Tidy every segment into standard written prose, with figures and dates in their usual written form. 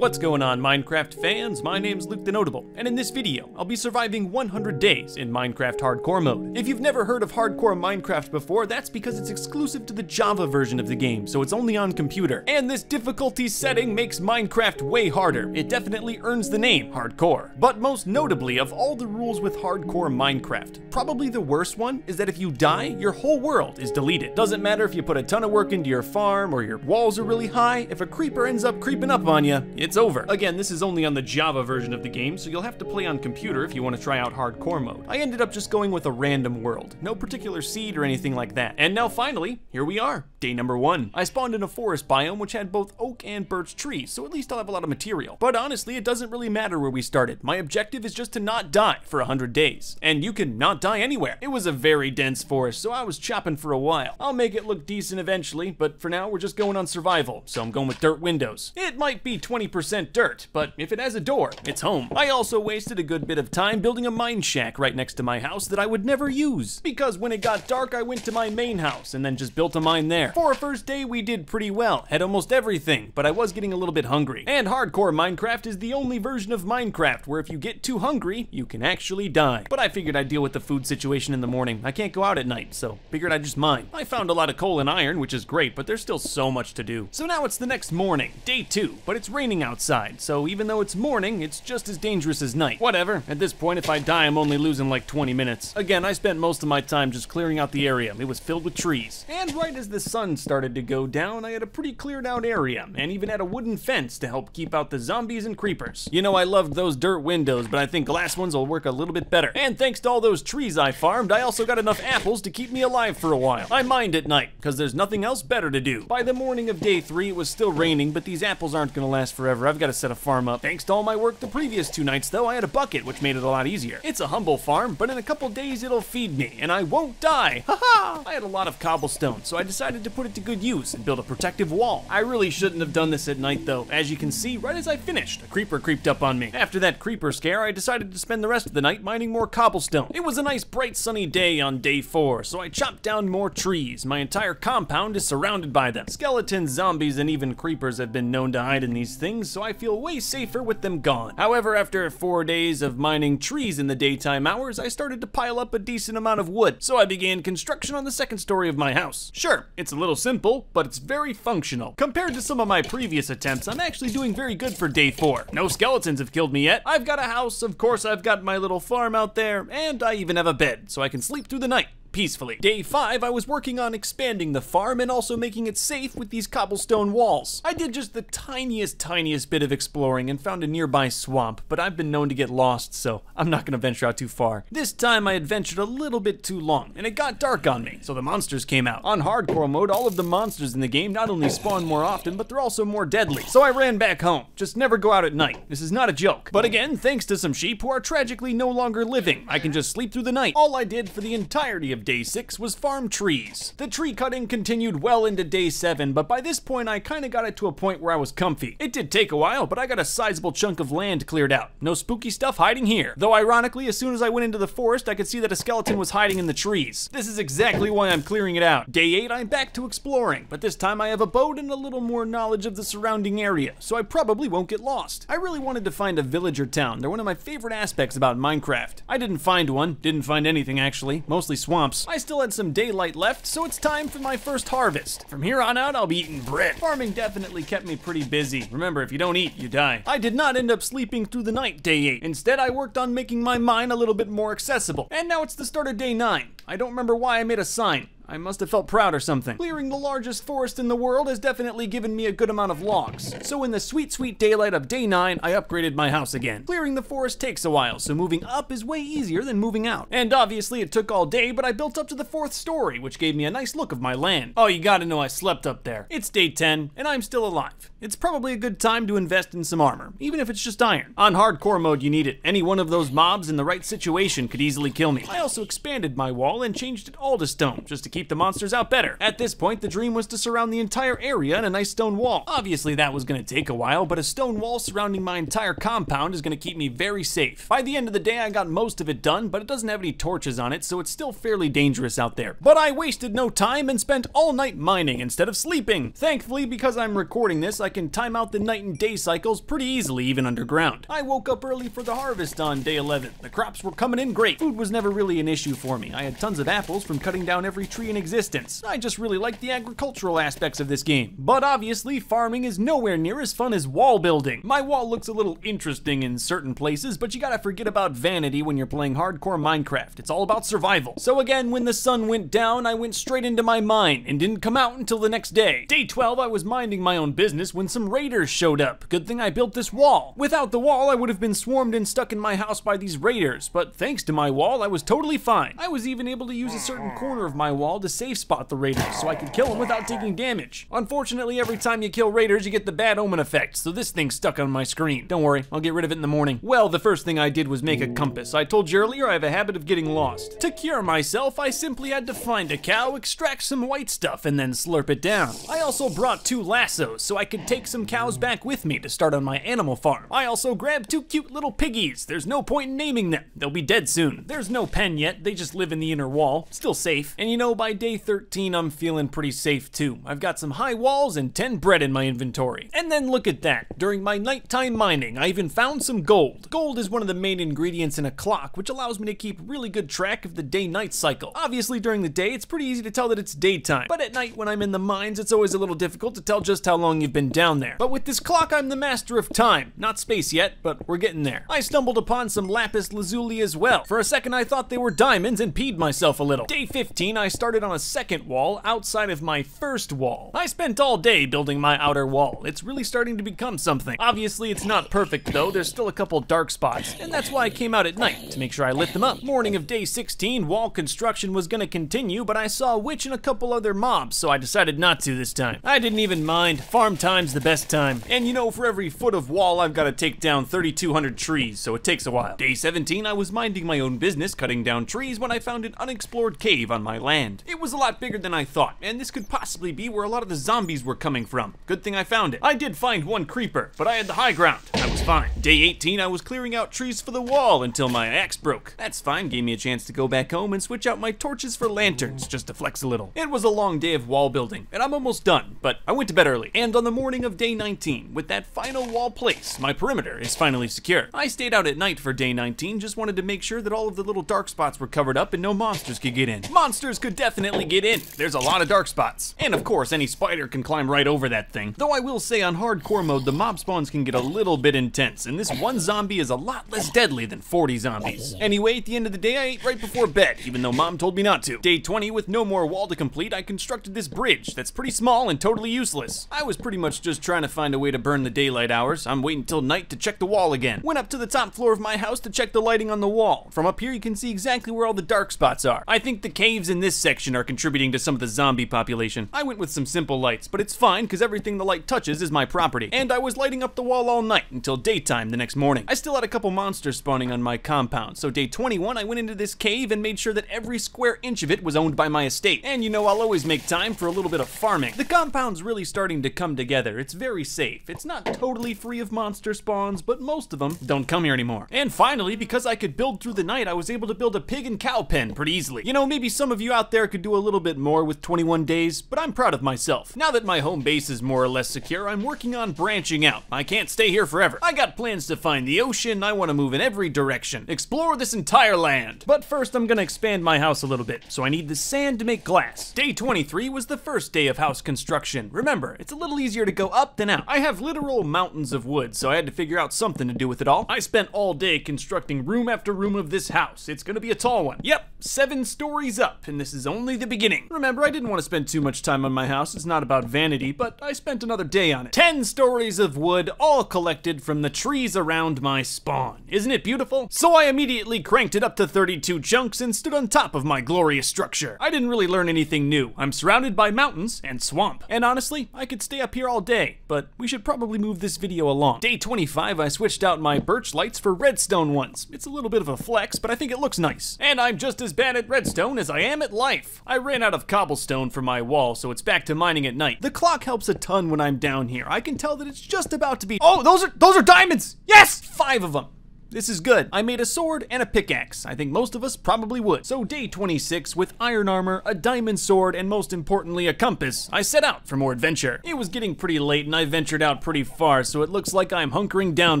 What's going on, Minecraft fans? My name's Luke the Notable, and in this video, I'll be surviving 100 days in Minecraft Hardcore mode. If you've never heard of Hardcore Minecraft before, that's because it's exclusive to the Java version of the game, so it's only on computer. And this difficulty setting makes Minecraft way harder. It definitely earns the name Hardcore. But most notably, of all the rules with Hardcore Minecraft, probably the worst one is that if you die, your whole world is deleted. Doesn't matter if you put a ton of work into your farm or your walls are really high, if a creeper ends up creeping up on you, it's over. Again, this is only on the Java version of the game, so you'll have to play on computer if you want to try out hardcore mode. I ended up just going with a random world. No particular seed or anything like that. And now finally, here we are, day number 1. I spawned in a forest biome which had both oak and birch trees, so at least I'll have a lot of material. But honestly, it doesn't really matter where we started. My objective is just to not die for 100 days. And you can not die anywhere. It was a very dense forest, so I was chopping for a while. I'll make it look decent eventually, but for now we're just going on survival, so I'm going with dirt windows. It might be 20% dirt, but if it has a door, it's home. I also wasted a good bit of time building a mine shack right next to my house that I would never use, because when it got dark I went to my main house and then just built a mine there. For our first day we did pretty well, had almost everything, but I was getting a little bit hungry. And Hardcore Minecraft is the only version of Minecraft where if you get too hungry, you can actually die. But I figured I'd deal with the food situation in the morning. I can't go out at night, so figured I'd just mine. I found a lot of coal and iron, which is great, but there's still so much to do. So now it's the next morning, day 2, but it's raining outside, so even though it's morning, it's just as dangerous as night. Whatever, at this point if I die I'm only losing like 20 minutes. Again, I spent most of my time just clearing out the area. It was filled with trees. And right as the sun started to go down, I had a pretty cleared out area, and even had a wooden fence to help keep out the zombies and creepers. You know, I loved those dirt windows, but I think glass ones will work a little bit better. And thanks to all those trees I farmed, I also got enough apples to keep me alive for a while. I mined at night, because there's nothing else better to do. By the morning of day 3, it was still raining, but these apples aren't gonna last forever. I've got to set a farm up. Thanks to all my work the previous 2 nights though, I had a bucket, which made it a lot easier. It's a humble farm, but in a couple days it'll feed me, and I won't die. Haha! I had a lot of cobblestone, so I decided to put it to good use and build a protective wall. I really shouldn't have done this at night though. As you can see, right as I finished, a creeper creeped up on me. After that creeper scare, I decided to spend the rest of the night mining more cobblestone. It was a nice bright sunny day on day 4, so I chopped down more trees. My entire compound is surrounded by them. Skeletons, zombies, and even creepers have been known to hide in these things, so I feel way safer with them gone. However, after 4 days of mining trees in the daytime hours, I started to pile up a decent amount of wood, so I began construction on the second story of my house. Sure, it's a little simple, but it's very functional. Compared to some of my previous attempts, I'm actually doing very good for day 4. No skeletons have killed me yet. I've got a house, of course I've got my little farm out there, and I even have a bed, so I can sleep through the night peacefully. Day 5, I was working on expanding the farm and also making it safe with these cobblestone walls. I did just the tiniest bit of exploring and found a nearby swamp, but I've been known to get lost, so I'm not gonna venture out too far. This time I adventured a little bit too long, and it got dark on me, so the monsters came out. On hardcore mode, all of the monsters in the game not only spawn more often, but they're also more deadly. So I ran back home. Just never go out at night. This is not a joke. But again, thanks to some sheep who are tragically no longer living, I can just sleep through the night. All I did for the entirety of day 6 was farm trees. The tree cutting continued well into day 7, but by this point I kinda got it to a point where I was comfy. It did take a while, but I got a sizable chunk of land cleared out. No spooky stuff hiding here. Though ironically, as soon as I went into the forest, I could see that a skeleton was hiding in the trees. This is exactly why I'm clearing it out. Day 8, I'm back to exploring, but this time I have a boat and a little more knowledge of the surrounding area, so I probably won't get lost. I really wanted to find a village or town. They're one of my favorite aspects about Minecraft. I didn't find one, didn't find anything actually, mostly swamps. I still had some daylight left, so it's time for my first harvest. From here on out, I'll be eating bread. Farming definitely kept me pretty busy. Remember, if you don't eat, you die. I did not end up sleeping through the night day 8. Instead, I worked on making my mine a little bit more accessible. And now it's the start of day 9. I don't remember why I made a sign. I must have felt proud or something. Clearing the largest forest in the world has definitely given me a good amount of logs. So in the sweet daylight of day 9, I upgraded my house again. Clearing the forest takes a while, so moving up is way easier than moving out. And obviously it took all day, but I built up to the 4th story, which gave me a nice look of my land. Oh, you gotta know I slept up there. It's day 10, and I'm still alive. It's probably a good time to invest in some armor, even if it's just iron. On hardcore mode, you need it. Any one of those mobs in the right situation could easily kill me. I also expanded my wall and changed it all to stone, just to keep keep the monsters out better. At this point, the dream was to surround the entire area in a nice stone wall. Obviously, that was gonna take a while, but a stone wall surrounding my entire compound is gonna keep me very safe. By the end of the day, I got most of it done, but it doesn't have any torches on it, so it's still fairly dangerous out there. But I wasted no time and spent all night mining instead of sleeping. Thankfully, because I'm recording this, I can time out the night and day cycles pretty easily, even underground. I woke up early for the harvest on day 11. The crops were coming in great. Food was never really an issue for me. I had tons of apples from cutting down every tree in existence. I just really like the agricultural aspects of this game. But obviously, farming is nowhere near as fun as wall building. My wall looks a little interesting in certain places, but you gotta forget about vanity when you're playing hardcore Minecraft. It's all about survival. So again, when the sun went down, I went straight into my mine and didn't come out until the next day. Day 12, I was minding my own business when some raiders showed up. Good thing I built this wall. Without the wall, I would have been swarmed and stuck in my house by these raiders, but thanks to my wall, I was totally fine. I was even able to use a certain corner of my wall to safe spot the raiders so I could kill them without taking damage. Unfortunately, every time you kill raiders, you get the bad omen effect, so this thing's stuck on my screen. Don't worry, I'll get rid of it in the morning. Well, the first thing I did was make a compass. I told you earlier I have a habit of getting lost. To cure myself, I simply had to find a cow, extract some white stuff, and then slurp it down. I also brought 2 lassos so I could take some cows back with me to start on my animal farm. I also grabbed 2 cute little piggies. There's no point in naming them. They'll be dead soon. There's no pen yet. They just live in the inner wall. Still safe. And you know, by day 13, I'm feeling pretty safe too. I've got some high walls and 10 bread in my inventory. And then look at that. During my nighttime mining, I even found some gold. Gold is one of the main ingredients in a clock, which allows me to keep really good track of the day-night cycle. Obviously, during the day, it's pretty easy to tell that it's daytime. But at night, when I'm in the mines, it's always a little difficult to tell just how long you've been down there. But with this clock, I'm the master of time. Not space yet, but we're getting there. I stumbled upon some lapis lazuli as well. For a second, I thought they were diamonds and peed myself a little. Day 15, I started on a second wall outside of my first wall. I spent all day building my outer wall. It's really starting to become something. Obviously, it's not perfect though. There's still a couple dark spots, and that's why I came out at night, to make sure I lit them up. Morning of day 16, wall construction was gonna continue, but I saw a witch and a couple other mobs, so I decided not to this time. I didn't even mind. Farm time's the best time. And you know, for every foot of wall, I've gotta take down 3,200 trees, so it takes a while. Day 17, I was minding my own business, cutting down trees, when I found an unexplored cave on my land. It was a lot bigger than I thought, and this could possibly be where a lot of the zombies were coming from. Good thing I found it. I did find one creeper, but I had the high ground. I was fine. Day 18, I was clearing out trees for the wall until my axe broke. That's fine, gave me a chance to go back home and switch out my torches for lanterns, just to flex a little. It was a long day of wall building, and I'm almost done, but I went to bed early. And on the morning of day 19, with that final wall placed, my perimeter is finally secure. I stayed out at night for day 19, just wanted to make sure that all of the little dark spots were covered up and no monsters could get in. Monsters could definitely get in. There's a lot of dark spots. And of course, any spider can climb right over that thing. Though I will say on hardcore mode, the mob spawns can get a little bit intense, and this one zombie is a lot less deadly than 40 zombies. Anyway, at the end of the day, I ate right before bed, even though mom told me not to. Day 20, with no more wall to complete, I constructed this bridge that's pretty small and totally useless. I was pretty much just trying to find a way to burn the daylight hours. I'm waiting till night to check the wall again. Went up to the top floor of my house to check the lighting on the wall. From up here, you can see exactly where all the dark spots are. I think the caves in this section are contributing to some of the zombie population. I went with some simple lights, but it's fine because everything the light touches is my property. And I was lighting up the wall all night until daytime the next morning. I still had a couple monsters spawning on my compound, so day 21 I went into this cave and made sure that every square inch of it was owned by my estate. And you know, I'll always make time for a little bit of farming. The compound's really starting to come together. It's very safe. It's not totally free of monster spawns, but most of them don't come here anymore. And finally, because I could build through the night, I was able to build a pig and cow pen pretty easily. You know, maybe some of you out there could do a little bit more with 21 days, but I'm proud of myself. Now that my home base is more or less secure, I'm working on branching out. I can't stay here forever. I got plans to find the ocean. I want to move in every direction. Explore this entire land. But first, I'm gonna expand my house a little bit, so I need the sand to make glass. Day 23 was the first day of house construction. Remember, it's a little easier to go up than out. I have literal mountains of wood, so I had to figure out something to do with it all. I spent all day constructing room after room of this house. It's gonna be a tall one. Yep, 7 stories up, and this is only the beginning. Remember, I didn't want to spend too much time on my house. It's not about vanity, but I spent another day on it. 10 stories of wood, all collected from the trees around my spawn. Isn't it beautiful? So I immediately cranked it up to 32 chunks and stood on top of my glorious structure. I didn't really learn anything new. I'm surrounded by mountains and swamp. And honestly, I could stay up here all day, but we should probably move this video along. Day 25, I switched out my birch lights for redstone ones. It's a little bit of a flex, but I think it looks nice. And I'm just as as bad at redstone as I am at life. I ran out of cobblestone for my wall, so it's back to mining at night. The clock helps a ton when I'm down here. I can tell that it's just about to be— oh, those are diamonds! Yes! 5 of them. This is good. I made a sword and a pickaxe. I think most of us probably would. So day 26, with iron armor, a diamond sword, and most importantly a compass, I set out for more adventure. It was getting pretty late and I ventured out pretty far, so it looks like I'm hunkering down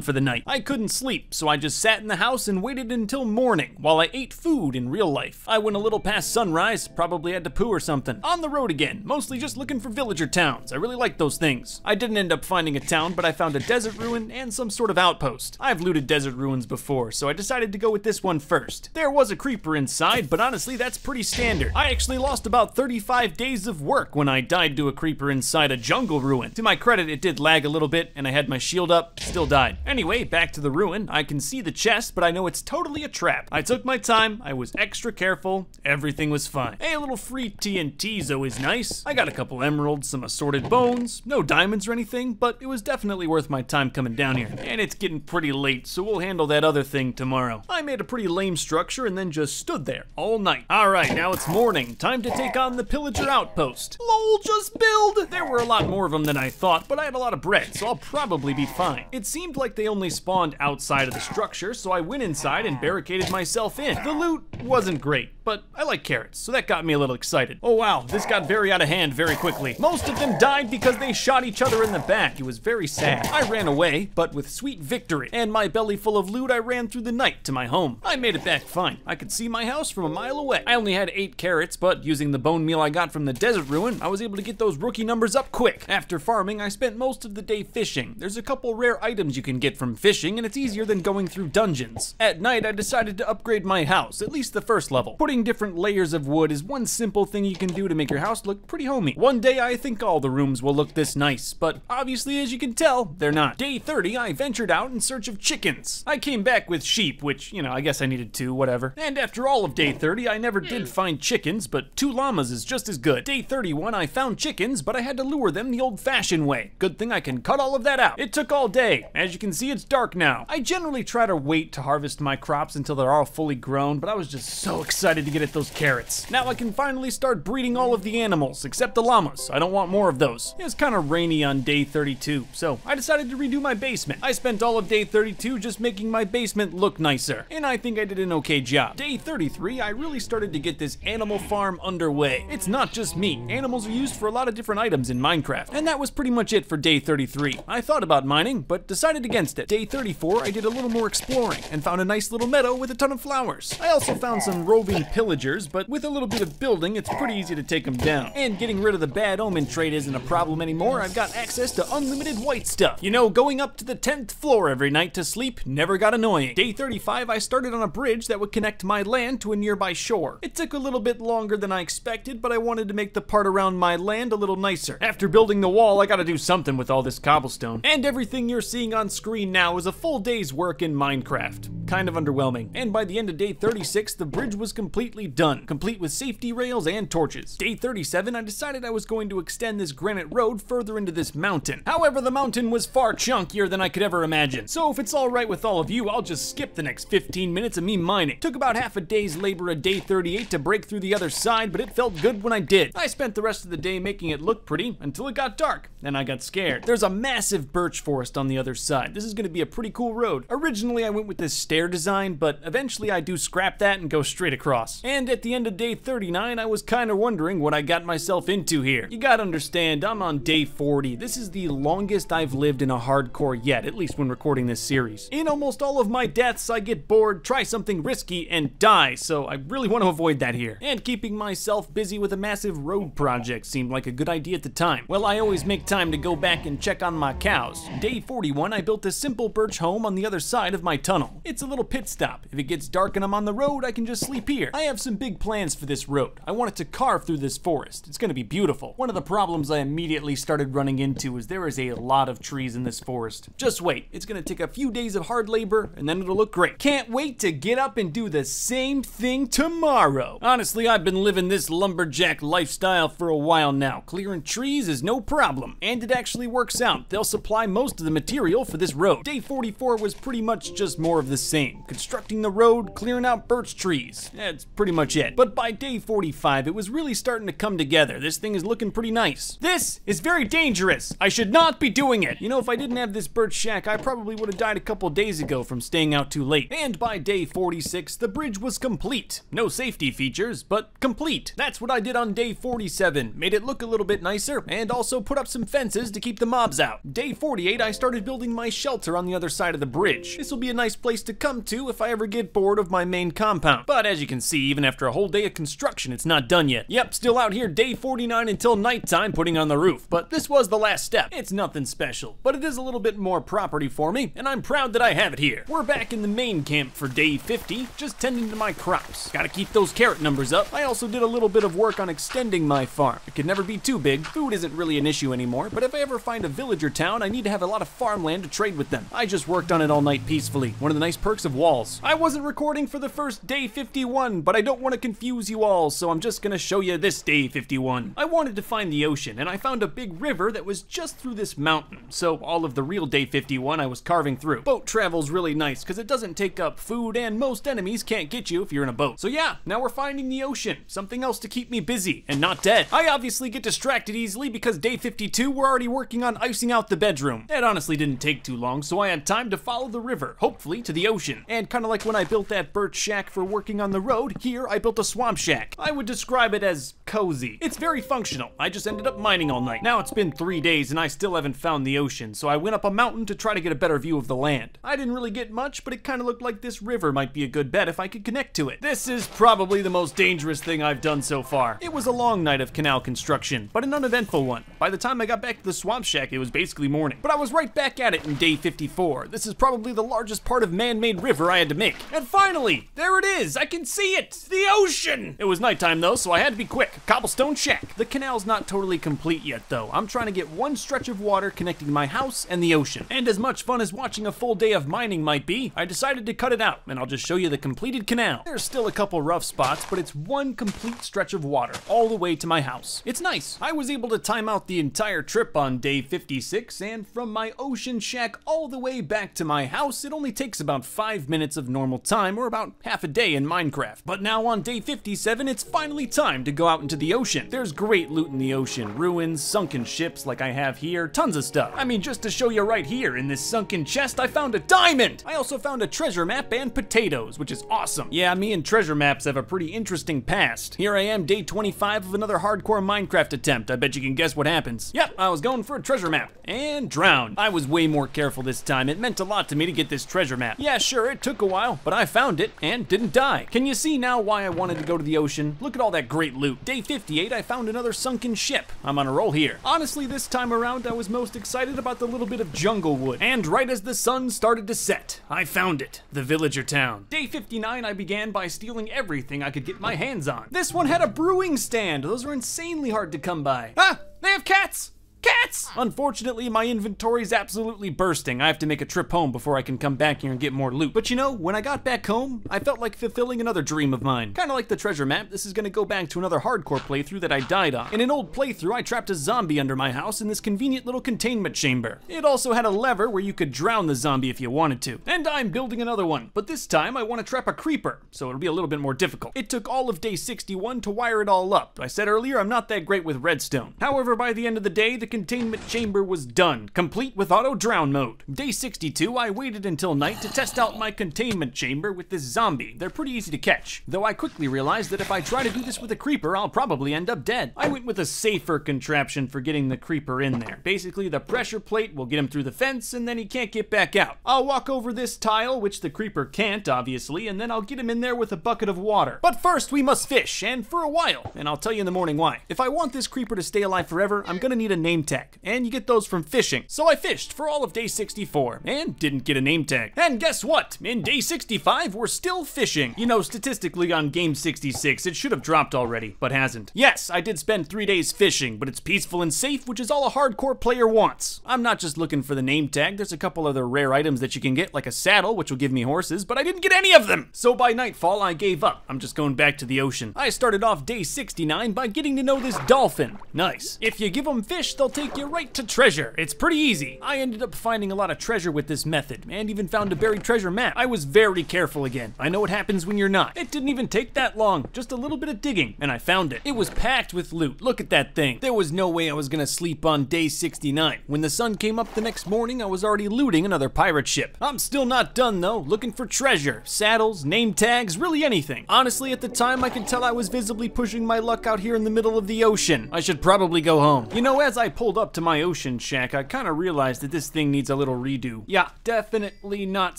for the night. I couldn't sleep, so I just sat in the house and waited until morning while I ate food in real life. I went a little past sunrise, probably had to poo or something. On the road again, mostly just looking for villager towns. I really like those things. I didn't end up finding a town, but I found a desert ruin and some sort of outpost. I've looted desert ruins before, so I decided to go with this one first. There was a creeper inside, but honestly that's pretty standard. I actually lost about 35 days of work when I died to a creeper inside a jungle ruin. To my credit, it did lag a little bit and I had my shield up, still died. Anyway, back to the ruin. I can see the chest, but I know it's totally a trap. I took my time, I was extra careful, everything was fine. Hey, a little free TNT's always nice. I got a couple emeralds, some assorted bones, no diamonds or anything, but it was definitely worth my time coming down here. And it's getting pretty late, so we'll handle that other thing tomorrow. I made a pretty lame structure and then just stood there all night. Alright, now it's morning. Time to take on the pillager outpost. LOL, just build! There were a lot more of them than I thought, but I had a lot of bread, so I'll probably be fine. It seemed like they only spawned outside of the structure, so I went inside and barricaded myself in. The loot wasn't great, but I like carrots, so that got me a little excited. Oh wow, this got very out of hand very quickly. Most of them died because they shot each other in the back. It was very sad. I ran away, but with sweet victory. And my belly full of loot, I ran through the night to my home. I made it back fine. I could see my house from a mile away. I only had 8 carrots, but using the bone meal I got from the desert ruin, I was able to get those rookie numbers up quick. After farming, I spent most of the day fishing. There's a couple rare items you can get from fishing, and it's easier than going through dungeons. At night, I decided to upgrade my house, at least the first level. Putting different layers of wood is one simple thing you can do to make your house look pretty homey. One day, I think all the rooms will look this nice, but obviously, as you can tell, they're not. Day 30, I ventured out in search of chickens. I came back with sheep, which, you know, I guess I needed 2, whatever. And after all of day 30, I never did find chickens, but 2 llamas is just as good. Day 31, I found chickens, but I had to lure them the old-fashioned way. Good thing I can cut all of that out. It took all day. As you can see, it's dark now. I generally try to wait to harvest my crops until they're all fully grown, but I was just so excited to get at those carrots. Now I can finally start breeding all of the animals, except the llamas. I don't want more of those. It was kind of rainy on day 32, so I decided to redo my basement. I spent all of day 32 just making my basement look nicer, and I think I did an okay job. Day 33, I really started to get this animal farm underway. It's not just me. Animals are used for a lot of different items in Minecraft, and that was pretty much it for day 33. I thought about mining, but decided against it. Day 34, I did a little more exploring and found a nice little meadow with a ton of flowers. I also found some roving pillagers, but with a little bit of building, it's pretty easy to take them down. And getting rid of the bad omen trait isn't a problem anymore. I've got access to unlimited white stuff. You know, going up to the 10th floor every night to sleep never got annoying. Day 35, I started on a bridge that would connect my land to a nearby shore. It took a little bit longer than I expected, but I wanted to make the part around my land a little nicer. After building the wall, I gotta do something with all this cobblestone. And everything you're seeing on screen now is a full day's work in Minecraft. Kind of underwhelming. And by the end of day 36, the bridge was completely done, complete with safety rails and torches. Day 37, I decided I was going to extend this granite road further into this mountain. However, the mountain was far chunkier than I could ever imagine. So if it's all right with all of you, I'll just skip the next 15 minutes of me mining. Took about half a day's labor at day 38 to break through the other side, but it felt good when I did. I spent the rest of the day making it look pretty until it got dark. Then I got scared. There's a massive birch forest on the other side. This is gonna be a pretty cool road. Originally, I went with this stair design, but eventually I do scrap that and go straight across. And at the end of day 39, I was kinda wondering what I got myself into here. You gotta understand, I'm on day 40. This is the longest I've lived in a hardcore yet, at least when recording this series. In almost all of my deaths, I get bored, try something risky, and die, so I really want to avoid that here. And keeping myself busy with a massive road project seemed like a good idea at the time. Well, I always make time to go back and check on my cows. Day 41, I built a simple birch home on the other side of my tunnel. It's a little pit stop. If it gets dark and I'm on the road, I can just sleep here. I have some big plans for this road. I want it to carve through this forest. It's gonna be beautiful. One of the problems I immediately started running into is there is a lot of trees in this forest. Just wait, it's gonna take a few days of hard labor and then it'll look great. Can't wait to get up and do the same thing tomorrow. Honestly, I've been living this lumberjack lifestyle for a while now. Clearing trees is no problem, and it actually works out. They'll supply most of the material for this road. Day 44 was pretty much just more of the same. thing. Constructing the road, clearing out birch trees. That's pretty much it. But by day 45, it was really starting to come together. This thing is looking pretty nice. This is very dangerous. I should not be doing it. You know, if I didn't have this birch shack, I probably would have died a couple days ago from staying out too late. And by day 46, the bridge was complete. No safety features, but complete. That's what I did on day 47. Made it look a little bit nicer, and also put up some fences to keep the mobs out. Day 48, I started building my shelter on the other side of the bridge. This will be a nice place to come to if I ever get bored of my main compound. But as you can see, even after a whole day of construction, it's not done yet. Yep, still out here day 49 until nighttime putting on the roof. But this was the last step. It's nothing special, but it is a little bit more property for me, and I'm proud that I have it here. We're back in the main camp for day 50, just tending to my crops. Gotta keep those carrot numbers up. I also did a little bit of work on extending my farm. It could never be too big. Food isn't really an issue anymore, but if I ever find a villager town, I need to have a lot of farmland to trade with them. I just worked on it all night peacefully. One of the nice perks of walls. I wasn't recording for the first day 51, but I don't want to confuse you all, so I'm just gonna show you this day 51. I wanted to find the ocean, and I found a big river that was just through this mountain, so all of the real day 51 I was carving through. Boat travel's really nice because it doesn't take up food, and most enemies can't get you if you're in a boat. So yeah, now we're finding the ocean, something else to keep me busy and not dead. I obviously get distracted easily because day 52 we're already working on icing out the bedroom. It honestly didn't take too long, so I had time to follow the river, hopefully to the ocean. And kind of like when I built that birch shack for working on the road, here I built a swamp shack. I would describe it as cozy. It's very functional. I just ended up mining all night. Now it's been 3 days and I still haven't found the ocean, so I went up a mountain to try to get a better view of the land. I didn't really get much, but it kind of looked like this river might be a good bet if I could connect to it. This is probably the most dangerous thing I've done so far. It was a long night of canal construction, but an uneventful one. By the time I got back to the swamp shack, it was basically morning. But I was right back at it in day 54. This is probably the largest part of man-made river I had to make. And finally, there it is! I can see it! The ocean! It was nighttime though, so I had to be quick. Cobblestone shack. The canal's not totally complete yet though. I'm trying to get one stretch of water connecting my house and the ocean. And as much fun as watching a full day of mining might be, I decided to cut it out, and I'll just show you the completed canal. There's still a couple rough spots, but it's one complete stretch of water, all the way to my house. It's nice. I was able to time out the entire trip on day 56, and from my ocean shack all the way back to my house, it only takes about 5 minutes of normal time, or about half a day in Minecraft. But now on day 57, it's finally time to go out into the ocean. There's great loot in the ocean. Ruins, sunken ships like I have here, tons of stuff. I mean, just to show you right here, in this sunken chest, I found a diamond! I also found a treasure map and potatoes, which is awesome. Yeah, me and treasure maps have a pretty interesting past. Here I am, day 25 of another hardcore Minecraft attempt. I bet you can guess what happens. Yep, I was going for a treasure map, and drowned. I was way more careful this time. It meant a lot to me to get this treasure map. Yeah, sure, it took a while, but I found it, and didn't die. Can you see now why I wanted to go to the ocean? Look at all that great loot. Day 58, I found another sunken ship. I'm on a roll here. Honestly, this time around, I was most excited about the little bit of jungle wood. And right as the sun started to set, I found it, the villager town. Day 59, I began by stealing everything I could get my hands on. This one had a brewing stand. Those are insanely hard to come by. Ah, they have cats! Cats! Unfortunately, my inventory's absolutely bursting. I have to make a trip home before I can come back here and get more loot. But you know, when I got back home, I felt like fulfilling another dream of mine. Kinda like the treasure map, this is gonna go back to another hardcore playthrough that I died on. In an old playthrough, I trapped a zombie under my house in this convenient little containment chamber. It also had a lever where you could drown the zombie if you wanted to. And I'm building another one, but this time I want to trap a creeper, so it'll be a little bit more difficult. It took all of day 61 to wire it all up. I said earlier, I'm not that great with redstone. However, by the end of the day, the containment chamber was done, complete with auto drown mode. Day 62, I waited until night to test out my containment chamber with this zombie. They're pretty easy to catch, though I quickly realized that if I try to do this with a creeper, I'll probably end up dead. I went with a safer contraption for getting the creeper in there. Basically, the pressure plate will get him through the fence, and then he can't get back out. I'll walk over this tile, which the creeper can't, obviously, and then I'll get him in there with a bucket of water. But first, we must fish, and for a while, and I'll tell you in the morning why. If I want this creeper to stay alive forever, I'm gonna need a name tag, and you get those from fishing. So I fished for all of day 64, and didn't get a name tag. And guess what? In day 65, we're still fishing. You know, statistically on game 66, it should have dropped already, but hasn't. Yes, I did spend 3 days fishing, but it's peaceful and safe, which is all a hardcore player wants. I'm not just looking for the name tag, there's a couple other rare items that you can get, like a saddle, which will give me horses, but I didn't get any of them! So by nightfall, I gave up. I'm just going back to the ocean. I started off day 69 by getting to know this dolphin. Nice. If you give them fish, they'll I'll take you right to treasure. It's pretty easy. I ended up finding a lot of treasure with this method, and even found a buried treasure map. I was very careful again. I know what happens when you're not. It didn't even take that long, just a little bit of digging, and I found it. It was packed with loot. Look at that thing. There was no way I was gonna sleep on day 69. When the sun came up the next morning, I was already looting another pirate ship. I'm still not done though, looking for treasure, saddles, name tags, really anything. Honestly, at the time, I could tell I was visibly pushing my luck out here in the middle of the ocean. I should probably go home. You know, as I pulled up to my ocean shack, I kind of realized that this thing needs a little redo. Yeah, definitely not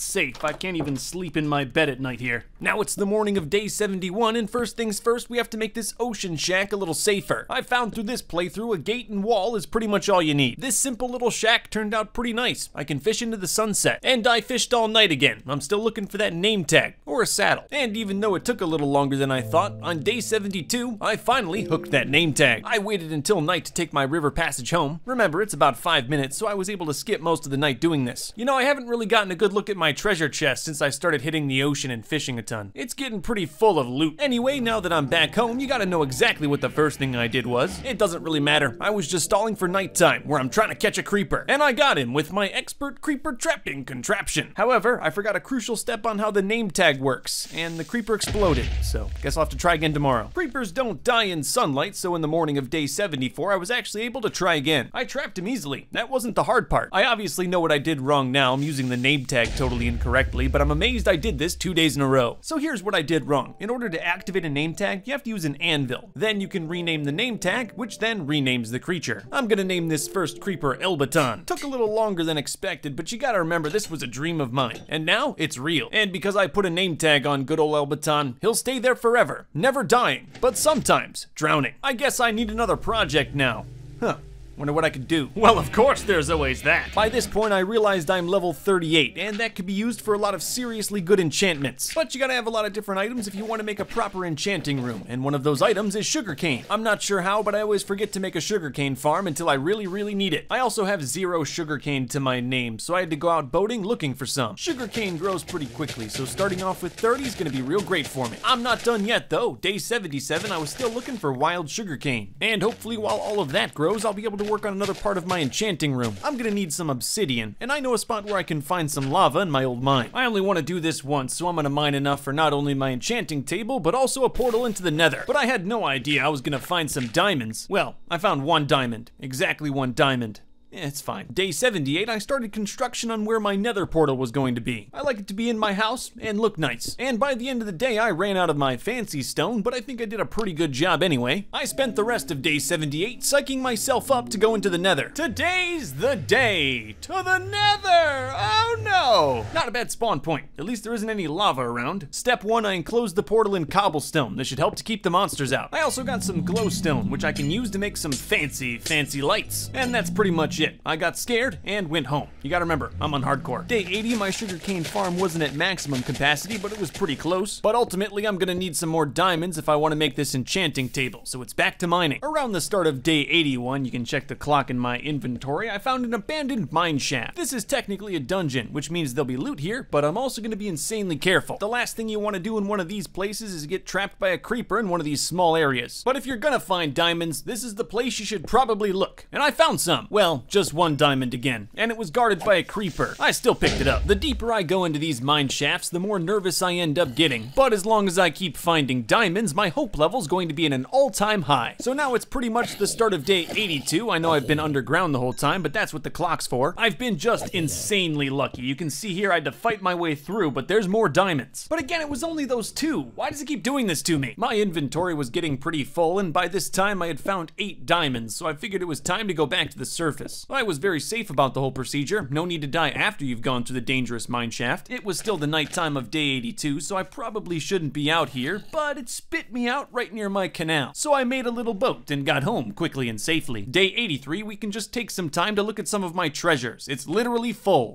safe. I can't even sleep in my bed at night here. Now it's the morning of day 71, and first things first, we have to make this ocean shack a little safer. I found through this playthrough a gate and wall is pretty much all you need. This simple little shack turned out pretty nice. I can fish into the sunset, and I fished all night again. I'm still looking for that name tag, or a saddle. And even though it took a little longer than I thought, on day 72, I finally hooked that name tag. I waited until night to take my river passage home. Remember, it's about 5 minutes, so I was able to skip most of the night doing this. You know, I haven't really gotten a good look at my treasure chest since I started hitting the ocean and fishing a ton. It's getting pretty full of loot. Anyway, now that I'm back home, you gotta know exactly what the first thing I did was. It doesn't really matter. I was just stalling for nighttime, where I'm trying to catch a creeper. And I got him with my expert creeper trapping contraption. However, I forgot a crucial step on how the name tag works, and the creeper exploded, so guess I'll have to try again tomorrow. Creepers don't die in sunlight, so in the morning of day 74, I was actually able to try again. I trapped him easily. That wasn't the hard part. I obviously know what I did wrong now. I'm using the name tag totally incorrectly, but I'm amazed I did this 2 days in a row. So here's what I did wrong. In order to activate a name tag, you have to use an anvil. Then you can rename the name tag, which then renames the creature. I'm gonna name this first creeper Elbaton. Took a little longer than expected, but you gotta remember this was a dream of mine, and now it's real. And because I put a name tag on good old Elbaton, he'll stay there forever, never dying, but sometimes drowning. I guess I need another project now. Huh. Wonder what I could do. Well, of course there's always that. By this point, I realized I'm level 38, and that could be used for a lot of seriously good enchantments. But you gotta have a lot of different items if you want to make a proper enchanting room, and one of those items is sugarcane. I'm not sure how, but I always forget to make a sugarcane farm until I really need it. I also have 0 sugarcane to my name, so I had to go out boating looking for some. Sugarcane grows pretty quickly, so starting off with 30 is gonna be real great for me. I'm not done yet though. Day 77, I was still looking for wild sugarcane. And hopefully while all of that grows, I'll be able to work on another part of my enchanting room. I'm gonna need some obsidian, and I know a spot where I can find some lava in my old mine. I only want to do this once, so I'm gonna mine enough for not only my enchanting table, but also a portal into the nether. But I had no idea I was gonna find some diamonds. Well, I found 1 diamond. Exactly 1 diamond. It's fine. Day 78, I started construction on where my nether portal was going to be. I like it to be in my house and look nice. And by the end of the day, I ran out of my fancy stone, but I think I did a pretty good job anyway. I spent the rest of day 78 psyching myself up to go into the nether. Today's the day to the nether! Oh no! Not a bad spawn point. At least there isn't any lava around. Step 1, I enclosed the portal in cobblestone. This should help to keep the monsters out. I also got some glowstone, which I can use to make some fancy lights. And that's pretty much it. I got scared and went home. You gotta remember, I'm on hardcore. Day 80, my sugarcane farm wasn't at maximum capacity, but it was pretty close. But ultimately, I'm gonna need some more diamonds if I want to make this enchanting table, so it's back to mining. Around the start of day 81, you can check the clock in my inventory, I found an abandoned mine shaft. This is technically a dungeon, which means there'll be loot here, but I'm also gonna be insanely careful. The last thing you want to do in one of these places is get trapped by a creeper in one of these small areas. But if you're gonna find diamonds, this is the place you should probably look. And I found some. Well, just 1 diamond again, and it was guarded by a creeper. I still picked it up. The deeper I go into these mine shafts, the more nervous I end up getting. But as long as I keep finding diamonds, my hope level's going to be at an all-time high. So now it's pretty much the start of day 82. I know I've been underground the whole time, but that's what the clock's for. I've been just insanely lucky. You can see here I had to fight my way through, but there's more diamonds. But again, it was only those 2. Why does it keep doing this to me? My inventory was getting pretty full, and by this time I had found 8 diamonds, so I figured it was time to go back to the surface. I was very safe about the whole procedure. No need to die after you've gone through the dangerous mine shaft. It was still the nighttime of day 82, so I probably shouldn't be out here, but it spit me out right near my canal. So I made a little boat and got home quickly and safely. Day 83, we can just take some time to look at some of my treasures. It's literally full.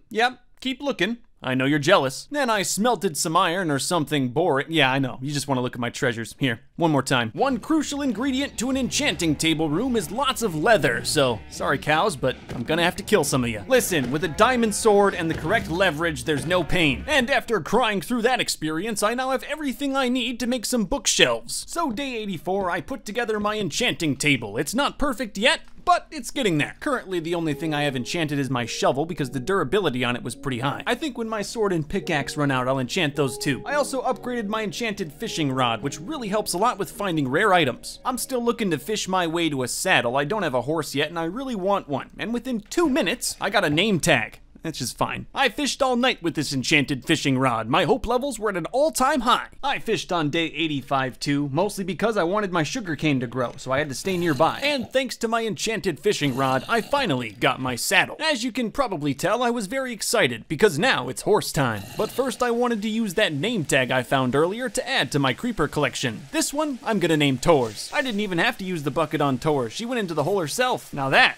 Yep, keep looking. I know you're jealous. Then I smelted some iron or something boring. Yeah, I know. You just want to look at my treasures. Here, one more time. One crucial ingredient to an enchanting table room is lots of leather. So, sorry cows, but I'm gonna have to kill some of you. Listen, with a diamond sword and the correct leverage, there's no pain. And after crying through that experience, I now have everything I need to make some bookshelves. So day 84, I put together my enchanting table. It's not perfect yet, but it's getting there. Currently, the only thing I have enchanted is my shovel because the durability on it was pretty high. I think when my sword and pickaxe run out, I'll enchant those too. I also upgraded my enchanted fishing rod, which really helps a lot with finding rare items. I'm still looking to fish my way to a saddle. I don't have a horse yet, and I really want one. And within 2 minutes, I got a name tag. That's just fine. I fished all night with this enchanted fishing rod. My hope levels were at an all-time high. I fished on day 85 too, mostly because I wanted my sugarcane to grow, so I had to stay nearby. And thanks to my enchanted fishing rod, I finally got my saddle. As you can probably tell, I was very excited, because now it's horse time. But first I wanted to use that name tag I found earlier to add to my creeper collection. This one, I'm gonna name Tors. I didn't even have to use the bucket on Tors. She went into the hole herself. Now that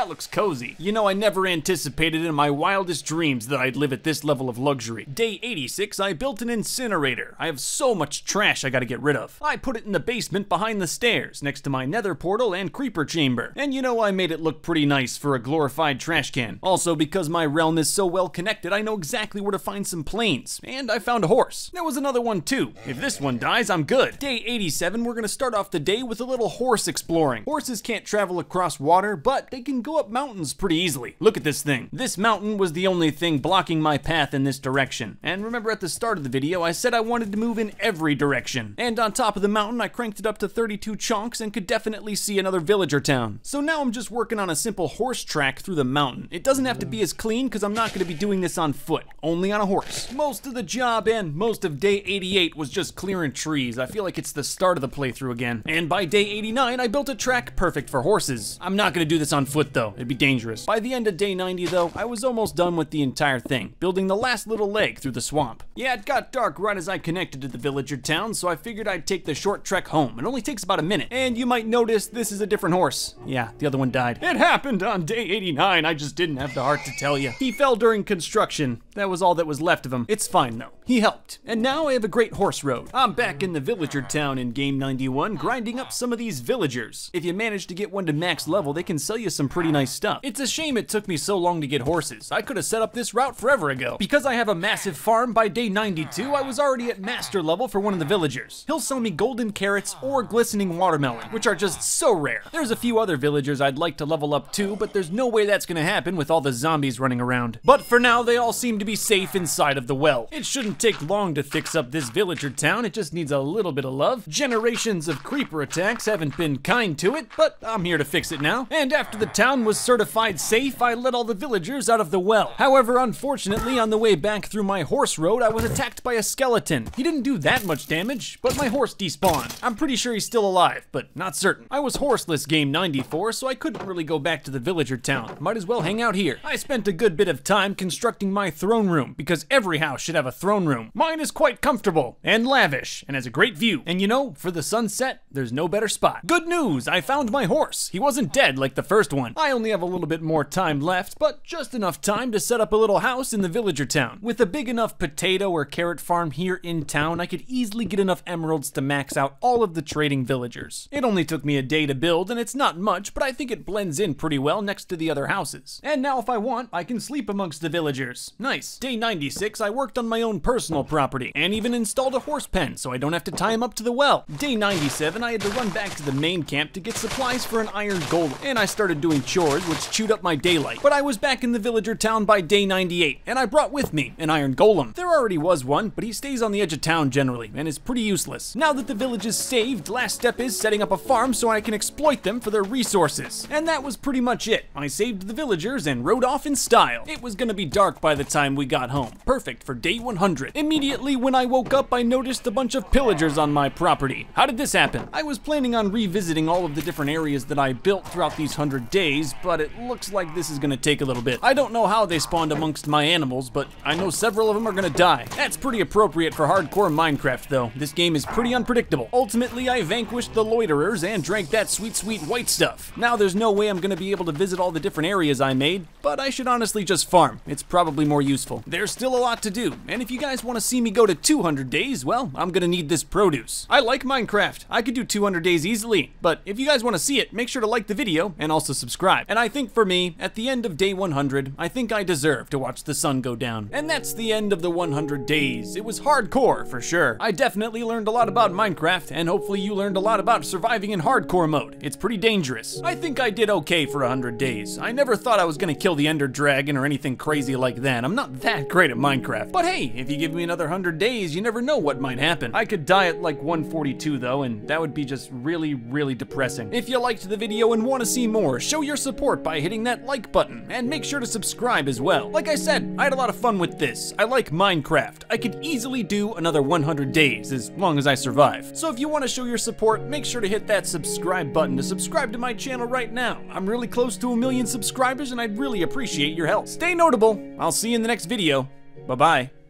looks cozy. You know, I never anticipated in my wildest dreams that I'd live at this level of luxury. Day 86, I built an incinerator. I have so much trash I gotta get rid of. I put it in the basement behind the stairs, next to my nether portal and creeper chamber. And you know, I made it look pretty nice for a glorified trash can. Also, because my realm is so well connected, I know exactly where to find some plains. And I found a horse. There was another one too. If this one dies, I'm good. Day 87, we're gonna start off the day with a little horse exploring. Horses can't travel across water, but they can go up mountains pretty easily. Look at this thing. This mountain was the only thing blocking my path in this direction. And remember at the start of the video, I said I wanted to move in every direction. And on top of the mountain, I cranked it up to 32 chunks and could definitely see another villager town. So now I'm just working on a simple horse track through the mountain. It doesn't have to be as clean because I'm not going to be doing this on foot, only on a horse. Most of the job and most of day 88 was just clearing trees. I feel like it's the start of the playthrough again. And by day 89, I built a track perfect for horses. I'm not going to do this on foot though. It'd be dangerous. By the end of day 90 though, I was almost done with the entire thing, building the last little leg through the swamp. Yeah, it got dark right as I connected to the villager town, so I figured I'd take the short trek home. It only takes about a minute. And you might notice this is a different horse. Yeah, the other one died. It happened on day 89, I just didn't have the heart to tell you. He fell during construction. That was all that was left of him. It's fine though. He helped. And now I have a great horse road. I'm back in the villager town in game 91, grinding up some of these villagers. If you manage to get one to max level, they can sell you some pretty nice stuff. It's a shame it took me so long to get horses. I could have set up this route forever ago. Because I have a massive farm, by day 92, I was already at master level for one of the villagers. He'll sell me golden carrots or glistening watermelon, which are just so rare. There's a few other villagers I'd like to level up too, but there's no way that's gonna happen with all the zombies running around. But for now, they all seem to be safe inside of the well. It shouldn't take long to fix up this villager town. It just needs a little bit of love. Generations of creeper attacks haven't been kind to it, but I'm here to fix it now. And after the town was certified safe, I let all the villagers out of the well. However, unfortunately, on the way back through my horse road, I was attacked by a skeleton. He didn't do that much damage, but my horse despawned. I'm pretty sure he's still alive, but not certain. I was horseless game 94, so I couldn't really go back to the villager town. Might as well hang out here. I spent a good bit of time constructing my throne room, because every house should have a throne room. Mine is quite comfortable and lavish and has a great view. And you know, for the sunset, there's no better spot. Good news, I found my horse. He wasn't dead like the first one. I only have a little bit more time left, but just enough time to set up a little house in the villager town. With a big enough potato or carrot farm here in town, I could easily get enough emeralds to max out all of the trading villagers. It only took me a day to build, and it's not much, but I think it blends in pretty well next to the other houses. And now if I want, I can sleep amongst the villagers. Nice. Day 96, I worked on my own personal property, and even installed a horse pen so I don't have to tie him up to the well. Day 97, I had to run back to the main camp to get supplies for an iron golem, and I started doing chores, which chewed up my daylight. But I was back in the villager town by day 98, and I brought with me an iron golem. There already was one, but he stays on the edge of town generally, and is pretty useless. Now that the village is saved, last step is setting up a farm so I can exploit them for their resources. And that was pretty much it. I saved the villagers and rode off in style. It was gonna be dark by the time we got home. Perfect for day 100. Immediately when I woke up, I noticed a bunch of pillagers on my property. How did this happen? I was planning on revisiting all of the different areas that I built throughout these 100 days, but it looks like this is gonna take a little bit. I don't know how they spawned amongst my animals, but I know several of them are gonna die. That's pretty appropriate for hardcore Minecraft though. This game is pretty unpredictable. Ultimately, I vanquished the loiterers and drank that sweet, sweet white stuff. Now there's no way I'm gonna be able to visit all the different areas I made, but I should honestly just farm. It's probably more useful. There's still a lot to do, and if you guys want to see me go to 200 days, well, I'm gonna need this produce. I like Minecraft. I could do 200 days easily, but if you guys want to see it, make sure to like the video and also subscribe. subscribe. And I think for me, at the end of day 100, I think I deserve to watch the sun go down. And that's the end of the 100 days. It was hardcore for sure. I definitely learned a lot about Minecraft, and hopefully you learned a lot about surviving in hardcore mode. It's pretty dangerous. I think I did okay for 100 days. I never thought I was gonna kill the Ender Dragon or anything crazy like that. I'm not that great at Minecraft. But hey, if you give me another 100 days, you never know what might happen. I could die at like 142 though, and that would be just really, really depressing. If you liked the video and want to see more, show your support by hitting that like button, and make sure to subscribe as well. Like I said, I had a lot of fun with this. I like Minecraft. I could easily do another 100 days as long as I survive. So if you want to show your support, make sure to hit that subscribe button to subscribe to my channel right now. I'm really close to 1 million subscribers and I'd really appreciate your help. Stay notable. I'll see you in the next video. Bye-bye.